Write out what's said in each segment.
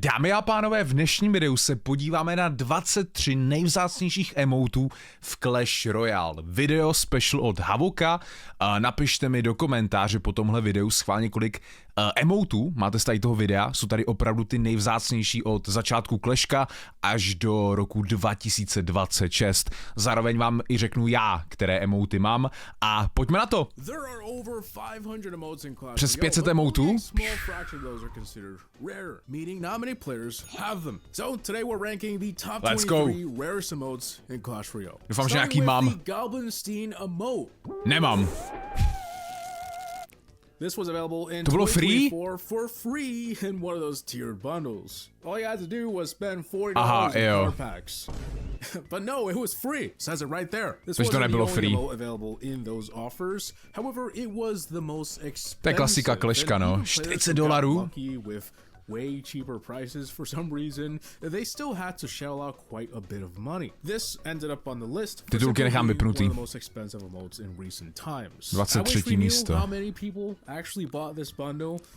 Dámy a pánové, v dnešním videu se podíváme na 23 nejvzácnějších emotů v Clash Royale. Video special od Havoka. Napište mi do komentáře po tomhle videu schválně, kolik emotů máte z tady toho videa. Jsou tady opravdu ty nejvzácnější od začátku Clashka až do roku 2026. Zároveň vám i řeknu já, které emoty mám. A pojďme na to. Přes 500 emotů. Let's go. Doufám, že nějaký mám. Nemám. This was available in To bylo free? for free in one of those tiered bundles. All you had to do was spend $40 Aha, in jo. card packs. But no, it was free. It says it right there. This Což to wasn't the nebylo only free. emote available in those offers. However, it was the most expensive. To je klasika Clashka, no. $40. Way cheaper prices for some reason. They still had to shell out quite a bit of money. This ended up on the list. Titulky nechám vypnutý. 23. místo.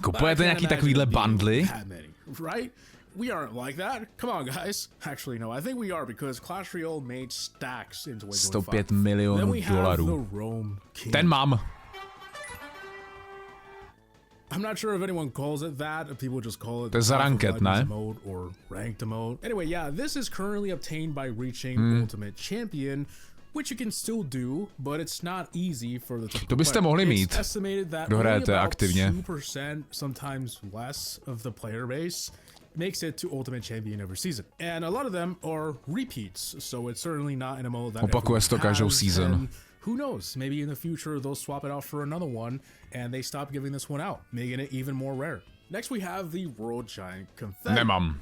Kupujete nějaký takovýhle bundly? Right? We aren't like that. Come on, guys. Actually, no. I think we are because Clash Royale made stacks in 2025. 105 milionů dolarů. Ten mám. I'm not sure if anyone calls it that. People just call it To je za ranked, ne? emote or ranked emote. Anyway, yeah, this is currently obtained by reaching Ultimate Champion, which you can still do, but it's not easy for the To byste mohli mít. Kdo hrajete aktivně. 2%, sometimes less of the player base makes it to Ultimate Champion every season. And a lot of them are repeats, so it's certainly not an MMO that Opakuje se to každou season. Who knows? Maybe in the future they'll swap it out for another one and they stop giving this one out, making it even more rare. Next we have the World Giant Confetti. Nemám.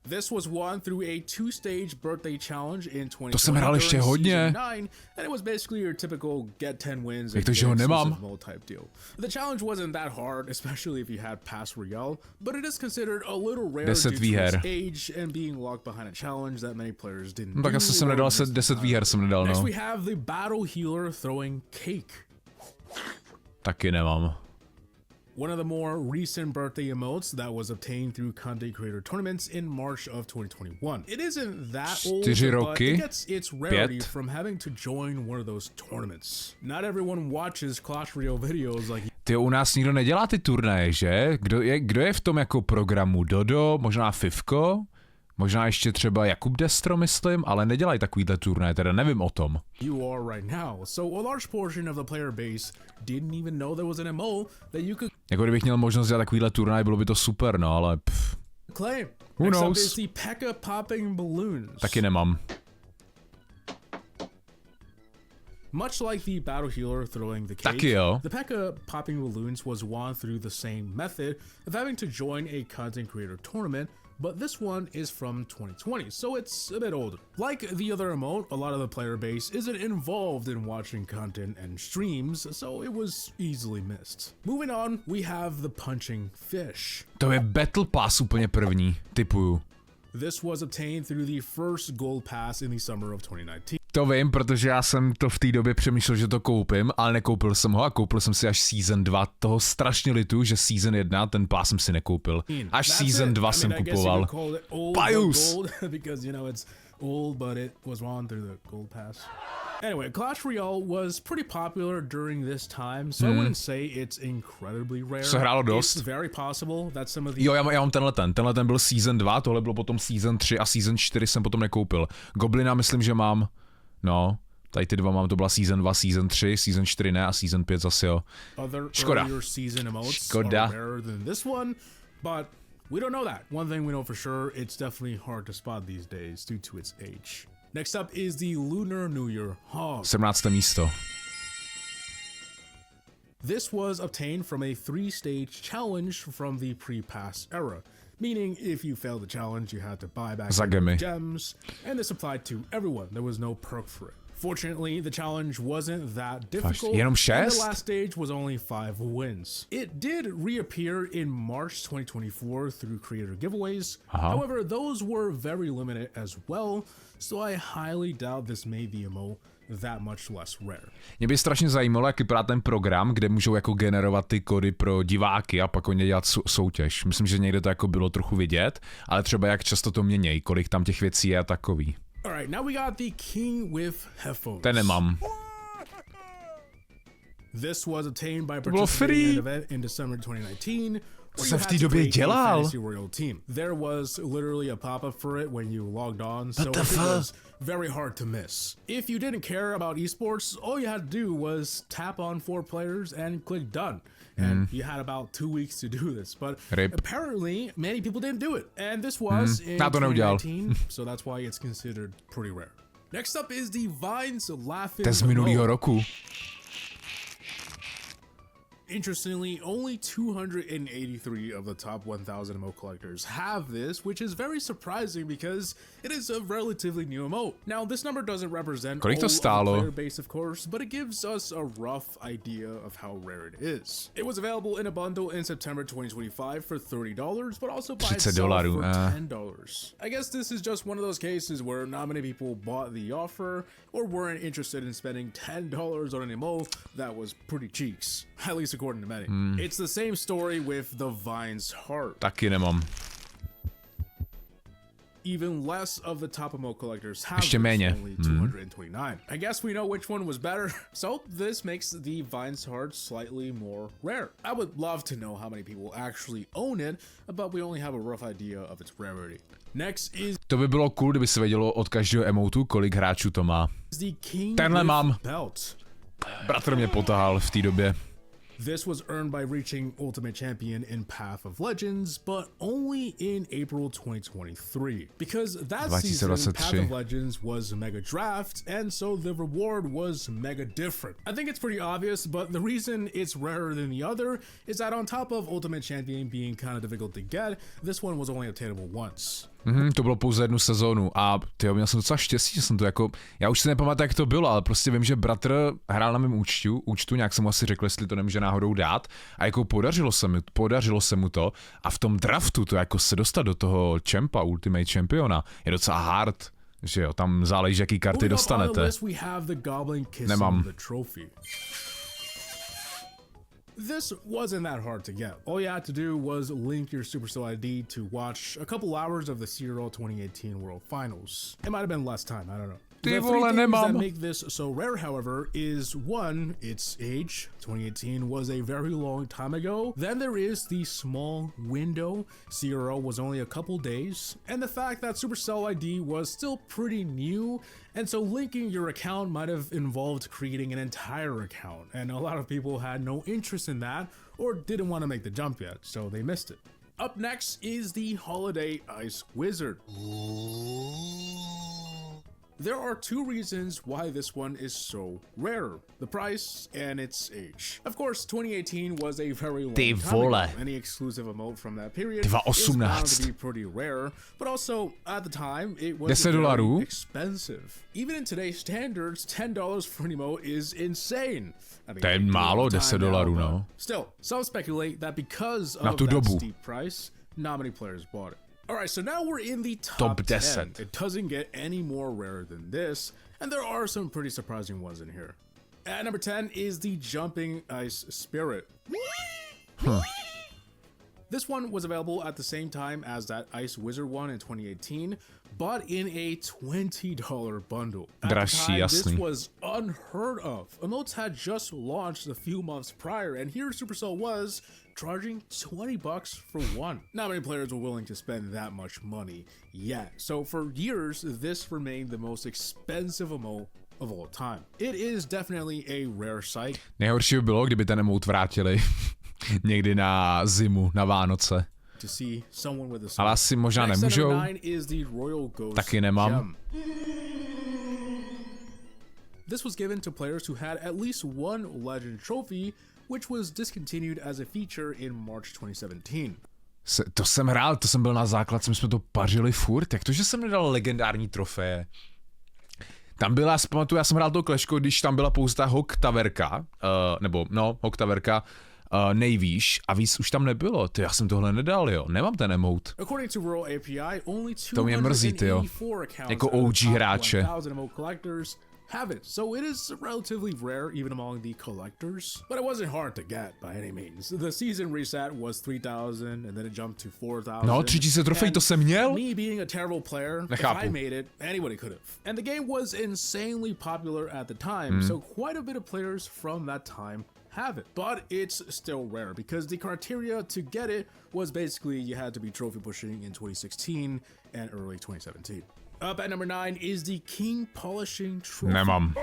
This was won through a two-stage birthday challenge in 2020. To jsem hrál ještě hodně. And it was basically your typical get 10 wins Jak to, že ho nemám? type deal. The challenge wasn't that hard, especially if you had past Royale, but it is considered a little rare 10 due výher. to its age and being locked behind a challenge that many players didn't No tak asi jsem nedal 10 výher, jsem nedal, Next no. we have the Battle Healer throwing cake. Taky nemám. One of the more recent birthday emotes that was obtained through content creator tournaments in March of 2021. It isn't that old, 4 but roky? it gets its rarity 5. from having to join one of those tournaments. Not everyone watches Clash Royale videos like. Ty u nás nikdo nedělá ty turnaje, že? Kdo je v tom jako programu? Dodo, možná Fivko? Možná ještě třeba Jakub Destro, myslím, ale nedělají takovýhle turnaje, teda nevím o tom. You are right now. So a large portion of the player base didn't even know there was an MO that you could Jako kdybych měl možnost dělat takovýhle turnaj, bylo by to super, no, ale claim. Who Next knows? up is the P.E.K.K.A. popping balloons. taky nemám. Much like the Battle Healer throwing the cake, Taky jo. the P.E.K.K.A. popping balloons was won through the same method of having to join a content creator tournament, but this one is from 2020, so it's a bit older. Like the other emote, a lot of the player base isn't involved in watching content and streams, so it was easily missed. Moving on, we have the punching fish. To je Battle Pass úplně první, typuju. This was obtained through the first gold pass in the summer of 2019. To vím, protože já jsem to v té době přemýšlel, že to koupím, ale nekoupil jsem ho a koupil jsem si až Season 2. Toho strašně litu, že Season 1, ten pás jsem si nekoupil. Až Season 2 jsem kupoval. Pajus! Because, you know, it's old, but it was won through the gold pass. Anyway, Clash Royale was pretty popular during this time, so I wouldn't say it's incredibly rare. Se hrálo dost. It's very possible that some of the Jo, já mám tenhle byl Season 2, tohle bylo potom Season 3 a Season 4 jsem potom nekoupil. Goblina myslím, že mám, no, tady ty dva mám, to byla Season 2, Season 3, Season 4 ne a Season 5 zase jo. Škoda. Škoda. But we don't know that. One thing we know for sure, it's definitely hard to spot these days due to its age. Next up is the Lunar New Year Hog. 17. místo. This was obtained from a 3-stage challenge from the pre-pass era. Meaning, if you failed the challenge, you had to buy back gems, and this applied to everyone. There was no perk for it. Fortunately, the challenge wasn't that difficult, and the last stage was only 5 wins. It did reappear in March 2024 through creator giveaways. However, those were very limited as well, so I highly doubt this made the MO that much less rare. Mě by strašně zajímalo, jak vypadá ten program, kde můžou jako generovat ty kody pro diváky a pak oni dělat soutěž. Myslím, že někde to jako bylo trochu vidět, ale třeba jak často to měnějí, kolik tam těch věcí je a takový. Alright, now we got the King with headphones. Ten nemám. This was obtained by participating in an event in December 2019. Co jsem v té době dělal? There was literally a pop-up for it when you logged on, so it was very hard to miss. If you didn't care about esports, all you had to do was tap on 4 players and click done. And you had about 2 weeks to do this, but apparently many people didn't do it. And this was in 2019, so that's why it's considered pretty rare. Next up is the Vines Laughing. To je z minulýho roku. Interestingly, only 283 of the top 1,000 emote collectors have this, which is very surprising because it is a relatively new emote. Now, this number doesn't represent all of the player base, of course, but it gives us a rough idea of how rare it is. It was available in a bundle in September 2025 for $30, but also by itself for $10. I guess this is just one of those cases where not many people bought the offer or weren't interested in spending $10 on an emote that was pretty cheeks, at least according to many. It's the same story with the Vine's heart. Taky nemám. Even less of the top emote collectors have this, only 229. I guess we know which one was better, so this makes the Vine's heart slightly more rare. I would love to know how many people actually own it, but we only have a rough idea of its rarity. Next is... To by bylo cool, kdyby se vědělo od každého emotu, kolik hráčů to má. Tenhle mám. Bratr mě potahal v té době. This was earned by reaching Ultimate Champion in Path of Legends, but only in April 2023. Because that season, Path of Legends was Mega Draft, and so the reward was mega different. I think it's pretty obvious, but the reason it's rarer than the other is that on top of Ultimate Champion being kind of difficult to get, this one was only obtainable once. To bylo pouze 1 sezónu a tyjo, měl jsem docela štěstí, že jsem to jako, já už si nepamatuju, jak to bylo, ale prostě vím, že bratr hrál na mém účtu, nějak jsem mu asi řekl, jestli to nemůže náhodou dát a jako podařilo se mu to a v tom draftu to jako se dostat do toho čempa, Ultimate Championa, je docela hard, že jo, tam záleží, jaký karty dostanete. Nemám. This wasn't that hard to get. All you had to do was link your Supercell ID to watch a couple hours of the Royale 2018 World Finals. It might have been less time, I don't know. The 3 things that make this so rare, however, is 1, its age. 2018 was a very long time ago. Then there is the small window. CRO was only a couple days. And the fact that Supercell ID was still pretty new. And so linking your account might have involved creating an entire account. And a lot of people had no interest in that or didn't want to make the jump yet, so they missed it. Up next is the Holiday Ice Wizard. There are 2 reasons why this one is so rare: the price and its age. Of course, 2018 was a very long time ago. Any exclusive emote from that period is bound to be pretty rare, but also at the time it was very expensive. Even in today's standards, $10 for an emote is insane. I mean, to je málo, $10, no. Still, some speculate that because of that steep price, not many players bought it. Alright, so now we're in the top 10. It doesn't get any more rare than this, and there are some pretty surprising ones in here. At number 10 is the Jumping Ice Spirit. This one was available at the same time as that Ice Wizard one in 2018, but in a $20 bundle. At the time, this was unheard of. Emotes had just launched a few months prior, and here Supercell was charging $20 for one. Not many players were willing to spend that much money yet. So for years, this remained the most expensive emote of all time. It is definitely a rare sight. Nejhorší by bylo, kdyby ten emote vrátili někdy na zimu, na Vánoce. Ale asi možná nemůžou. Taky nemám. This was given to players who had at least one legend trophy, which was discontinued as a feature in March 2017. To jsem hrál, to jsem byl na základce, my jsme to pařili furt. Jak to, že jsem nedal legendární trofeje? Tam byla, já si pamatuju, já jsem hrál to Clashko, když tam byla pouze ta Hawk Taverka, Hawk Taverka, nejvýš a víc už tam nebylo. Ty, já jsem tohle nedal, jo. Nemám ten emote. To mě mrzí, ty jo. Jako OG hráče. have it, so it is relatively rare even among the collectors, but it wasn't hard to get by any means. The season reset was 3,000 and then it jumped to 4,000. No, 3000 trofej, to jsem měl. Me being a terrible player, Nechápu. if I made it, anybody could have. And the game was insanely popular at the time, so quite a bit of players from that time have it. But it's still rare because the criteria to get it was basically you had to be trophy pushing in 2016 and early 2017. Up at number 9 is the King Polishing Trophy. Nemám.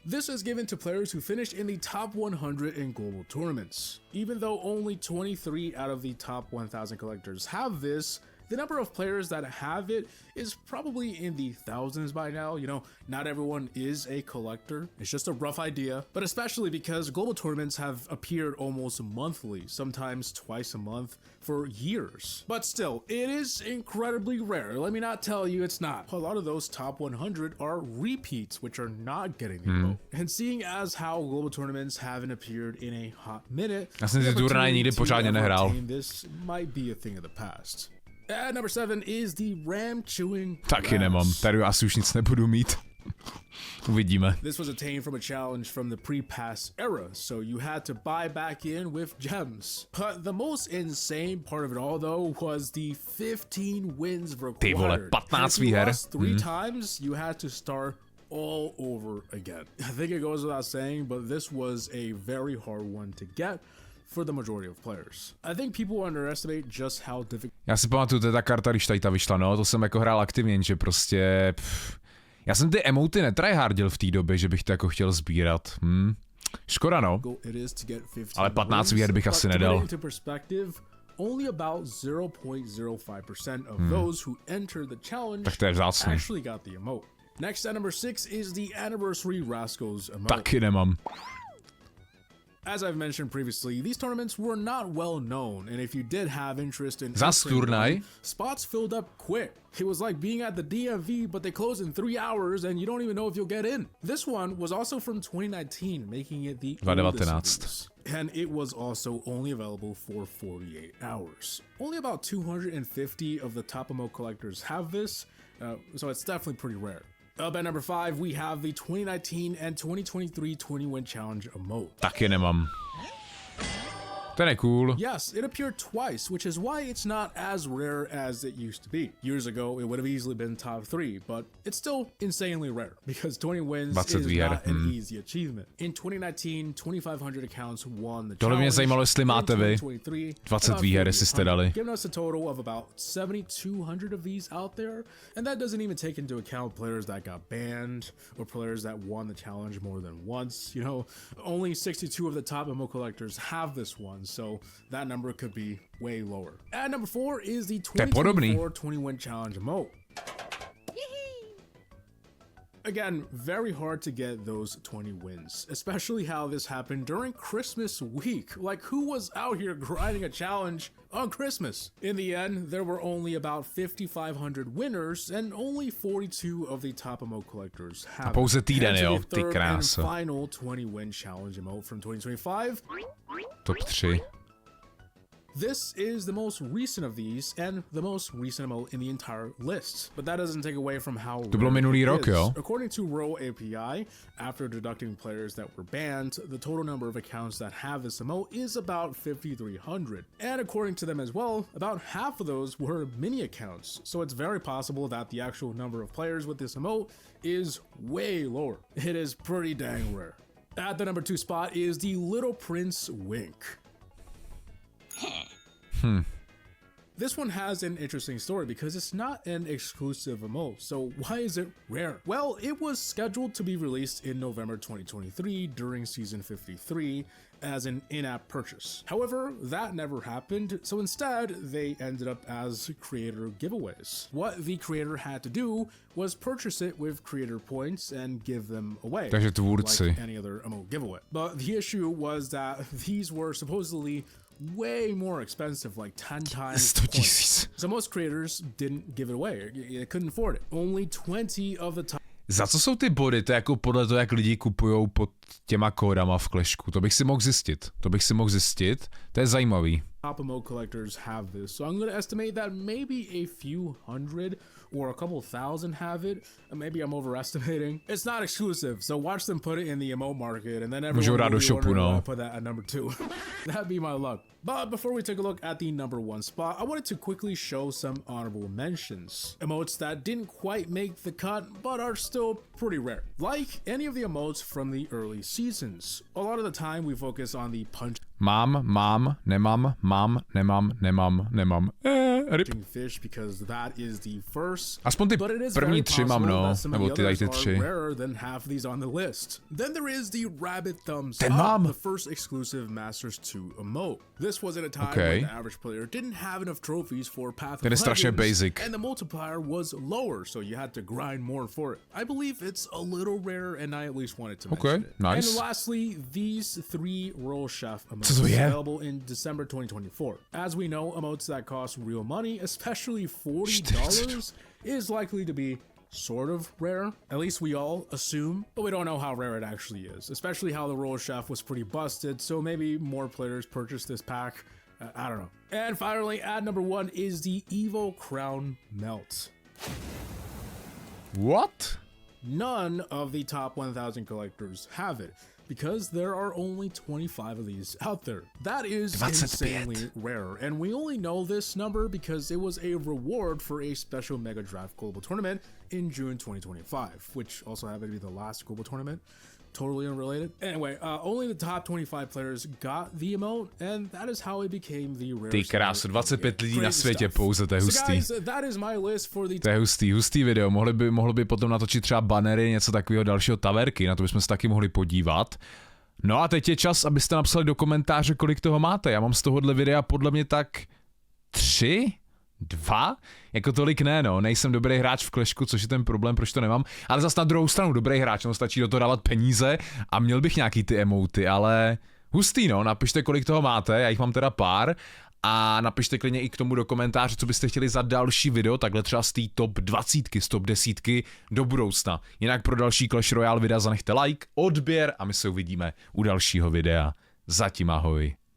This is given to players who finished in the top 100 in global tournaments. Even though only 23 out of the top 1,000 collectors have this, the number of players that have it is probably in the thousands by now. You know, not everyone is a collector. It's just a rough idea, but especially because global tournaments have appeared almost monthly, sometimes twice a month for years. But still, it is incredibly rare. Let me not tell you it's not. A lot of those top 100 are repeats, which are not getting the emote. And seeing as how global tournaments haven't appeared in a hot minute, Já jsem si turnaj nikdy pořádně nehrál. This might be a thing of the past. At number 7 is the Ram Chewing Taky nemám, tady asi už nic nebudu mít. Uvidíme. This was attained from a challenge from the pre-pass era, so you had to buy back in with gems. But the most insane part of it all though was the 15 wins required. Ty vole, 15 výher. Three times, you had to start all over again. I think it goes without saying, but this was a very hard one to get for the majority of players. I think people underestimate just how difficult. Já si pamatuju, to je ta karta, když tady ta vyšla, no, to jsem jako hrál aktivně, že prostě... Já jsem ty emoty netryhardil v té době, že bych to jako chtěl sbírat. Škoda, no. Ale 15 výher bych asi nedal. Only about 0.05% of those who entered the challenge Tak to je vzácný. actually got the emote. Next at number 6 is the Anniversary Rascals emote. Taky nemám. As I've mentioned previously, these tournaments were not well known, and if you did have interest in Zas turnaj. spots filled up quick. It was like being at the DMV, but they close in 3 hours, and you don't even know if you'll get in. This one was also from 2019, making it the oldest of these. And it was also only available for 48 hours. Only about 250 of the top emote collectors have this, so it's definitely pretty rare. Up at number 5, we have the 2019 and 2023 20-win challenge emote. Taky nemám. Ten je cool. Yes, it appeared twice, which is why it's not as rare as it used to be. Years ago, it would have easily been top 3, but it's still insanely rare because 20 wins is not an easy achievement. In 2019, 2,500 accounts won the Tohle mě challenge. zajímalo, jestli máte vy 20 výher, jestli jste dali. Giving us a total of about 7,200 of these out there, and that doesn't even take into account players that got banned or players that won the challenge more than once. You know, only 62 of the top emote collectors have this one, so that number could be way lower. At number 4 is the 2024 20-win challenge emote. Again, very hard to get those 20 wins, especially how this happened during Christmas week. Like, who was out here grinding a challenge on Christmas? In the end, there were only about 5,500 winners, and only 42 of the top emote collectors have it. Pouze týden, jo, ty Third and krása. final 20-win challenge emote from 2025. Top 3. This is the most recent of these and the most recent emote in the entire list, but that doesn't take away from how To bylo minulý rok, jo? According to Royale API, after deducting players that were banned, the total number of accounts that have this emote is about 5,300. And according to them as well, about half of those were mini accounts, so it's very possible that the actual number of players with this emote is way lower. It is pretty dang rare. At the number 2 spot is the Little Prince Wink. This one has an interesting story because it's not an exclusive emote, so why is it rare? Well, it was scheduled to be released in November 2023 during Season 53 as an in-app purchase. However, that never happened, so instead, they ended up as creator giveaways. What the creator had to do was purchase it with creator points and give them away, Takže tvůrci. like any other emote giveaway. But the issue was that these were supposedly way more expensive, like 10 times 100 000. points. So most creators didn't give it away. They couldn't afford it. Only 20 of the top. Za co jsou ty body? To je jako podle toho, jak lidi kupujou pod těma kódama v Clashku. To bych si mohl zjistit. To je zajímavý. Top emote collectors have this, so I'm going to estimate that maybe a few hundred or a couple thousand have it. Maybe I'm overestimating. It's not exclusive, so watch them put it in the emote market, and then everyone will be wondering why I put that at number 2. That'd be my luck. But before we take a look at the number 1 spot, I wanted to quickly show some honorable mentions. Emotes that didn't quite make the cut, but are still pretty rare. Like any of the emotes from the early seasons. A lot of the time we focus on the punch. Mám, nemám. Fish because that is the first. Aspoň ty první 3 mám, no, nebo ty tady ty 3. Rarer than half of these on the list. Then there is the rabbit thumbs up, the first exclusive Masters 2 emote. This was at a time when the average player didn't have enough trophies for Path of Legends, basic. and the multiplier was lower, so you had to grind more for it. I believe it's a little rare, and I at least wanted to mention it. Nice. And lastly, these 3 Royal Chef emotes available in December 2024. As we know, emotes that cost real money, especially $40, is likely to be sort of rare. At least we all assume, but we don't know how rare it actually is, especially how the Royal Chef was pretty busted, so maybe more players purchased this pack. I don't know. And finally, at number 1 is the Evo Crown Melt. What? None of the top 1,000 collectors have it, because there are only 25 of these out there. That is insanely rare, and we only know this number because it was a reward for a special Mega Draft Global Tournament in June 2025, which also happened to be the last global tournament. Totally unrelated. Anyway, only the top 25 players got the emote, and that is how it became the rarest. Ty krásu, 25 lidí na světě pouze, to je hustý. So guys, that is my list for the... To je hustý video, mohli by potom natočit třeba bannery, něco takového dalšího, taverky, na to bychom se taky mohli podívat. No a teď je čas, abyste napsali do komentáře, kolik toho máte. Já mám z tohohle videa podle mě tak 3? 2? Jako tolik ne, no, nejsem dobrý hráč v Clashku, což je ten problém, proč to nemám, ale zas na druhou stranu dobrý hráč, no, stačí do toho dávat peníze a měl bych nějaký ty emoty, ale hustý, no, napište, kolik toho máte, já jich mám teda pár a napište klidně i k tomu do komentáře, co byste chtěli za další video, takhle třeba z té top 20, z top 10 do budoucna. Jinak pro další Clash Royale videa zanechte like, odběr a my se uvidíme u dalšího videa. Zatím ahoj.